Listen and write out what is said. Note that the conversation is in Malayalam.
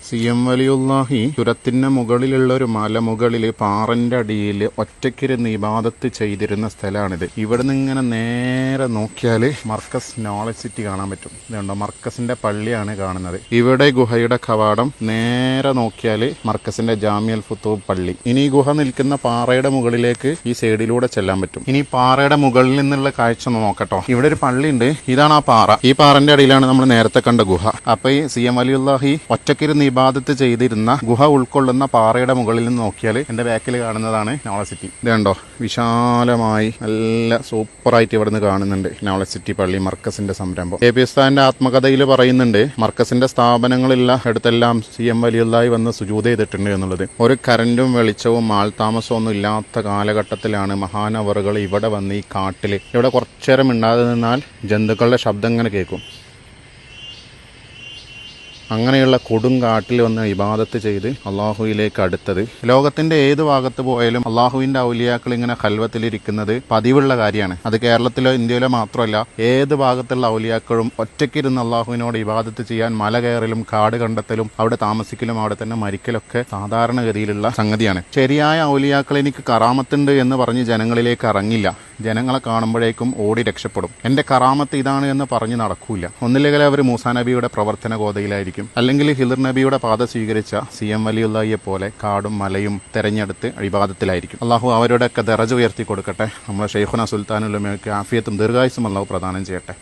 CM വലിയുല്ലാഹി ചുരത്തിന് മുകളിലുള്ള ഒരു മലമുകളിൽ പാറന്റെ അടിയിൽ ഒറ്റയ്ക്കിരുന്ന് ഇബാദത്ത് ചെയ്തിരുന്ന സ്ഥലമാണിത്. ഇവിടെ നിന്ന് ഇങ്ങനെ നേരെ നോക്കിയാൽ മർക്കസ് നോളജ് സിറ്റി കാണാൻ പറ്റും. ഇതുണ്ടോ, മർക്കസിന്റെ പള്ളിയാണ് കാണുന്നത്. ഇവിടെ ഗുഹയുടെ കവാടം നേരെ നോക്കിയാൽ മർക്കസിന്റെ ജാമിയൽ ഫുത്തൂബ് പള്ളി. ഇനി ഈ ഗുഹ നിൽക്കുന്ന പാറയുടെ മുകളിലേക്ക് ഈ സൈഡിലൂടെ ചെല്ലാൻ പറ്റും. ഇനി പാറയുടെ മുകളിൽ നിന്നുള്ള കാഴ്ച ഒന്ന് നോക്കട്ടോ. ഇവിടെ ഒരു പള്ളിയുണ്ട്, ഇതാണ് ആ പാറ. ഈ പാറന്റെ അടിയിലാണ് നമ്മൾ നേരത്തെ കണ്ട ഗുഹ. അപ്പൊ ഈ CM വലിയുല്ലാഹി ഒറ്റയ്ക്കിരുന്ന് ഇബാദത്ത് ചെയ്തിരുന്ന ഗുഹ ഉൾക്കൊള്ളുന്ന പാറയുടെ മുകളിൽ നിന്ന് നോക്കിയാൽ എന്റെ ബാക്കിൽ കാണുന്നതാണ് നോളജ് സിറ്റി. ഇത് കണ്ടോ, വിശാലമായി നല്ല സൂപ്പറായിട്ട് ഇവിടെ നിന്ന് കാണുന്നുണ്ട് നോളജ് സിറ്റി പള്ളി, മർക്കസിന്റെ സംരംഭം. AP ഉസ്താദിന്റെ ആത്മകഥയിൽ പറയുന്നുണ്ട് മർക്കസിന്റെ സ്ഥാപനങ്ങളില്ല അടുത്തെല്ലാം CM വലിയുല്ലാഹി വന്ന് സുജൂദ് ചെയ്തിട്ടുണ്ട് എന്നുള്ളത്. ഒരു കറന്റും വെളിച്ചവും ആൾതാമസവും ഒന്നും ഇല്ലാത്ത കാലഘട്ടത്തിലാണ് മഹാനവറുകൾ ഇവിടെ വന്ന് ഈ കാട്ടില് ഇവിടെ കുറച്ചേരം മിണ്ടാതെ നിന്നാൽ ജന്തുക്കളുടെ ശബ്ദം ഇങ്ങനെ കേൾക്കും. അങ്ങനെയുള്ള കൊടുങ്കാട്ടിൽ വന്ന് ഇബാദത്ത് ചെയ്ത് അള്ളാഹുവിലേക്ക് അടുത്തത്. ലോകത്തിന്റെ ഏത് ഭാഗത്ത് പോയാലും അള്ളാഹുവിന്റെ ഔലിയാക്കൾ ഇങ്ങനെ ഖൽവത്തിലിരിക്കുന്നത് പതിവുള്ള കാര്യമാണ്. അത് കേരളത്തിലോ ഇന്ത്യയിലോ മാത്രമല്ല, ഏത് ഭാഗത്തുള്ള ഔലിയാക്കളും ഒറ്റയ്ക്കിരുന്ന് അള്ളാഹുവിനോട് ഇബാദത്ത് ചെയ്യാൻ മല കയറലും കാട് കണ്ടെത്തലും അവിടെ താമസിക്കലും അവിടെ തന്നെ മരിക്കലൊക്കെ സാധാരണഗതിയിലുള്ള സംഗതിയാണ്. ശരിയായ ഔലിയാക്കൾ എനിക്ക് കറാമത്തുണ്ട് എന്ന് പറഞ്ഞ് ജനങ്ങളിലേക്ക് ഇറങ്ങില്ല. ജനങ്ങളെ കാണുമ്പോഴേക്കും ഓടി രക്ഷപ്പെടും. എന്റെ കറാമത്ത് ഇതാണ് എന്ന് പറഞ്ഞ് നടക്കൂല. ഒന്നില്ലെങ്കിൽ അവർ മൂസാ നബിയുടെ പ്രവർത്തന ഗോതയിലായിരിക്കും, അല്ലെങ്കിൽ ഹിദർ നബിയുടെ പാത സ്വീകരിച്ച CM വലിയുല്ലാഹിയെ പോലെ കാടും മലയും തെരഞ്ഞെടുത്ത് ഇബാദത്തിലായിരിക്കും. അള്ളാഹു അവരുടെയൊക്കെ ദറജ ഉയർത്തി കൊടുക്കട്ടെ. നമ്മുടെ ഷെയ്ഖുന സുൽത്താനുൽ ഉലമയ്ക്ക് ആഫിയത്തും ദീർഘായുസ്സും അള്ളാഹു പ്രദാനം ചെയ്യട്ടെ.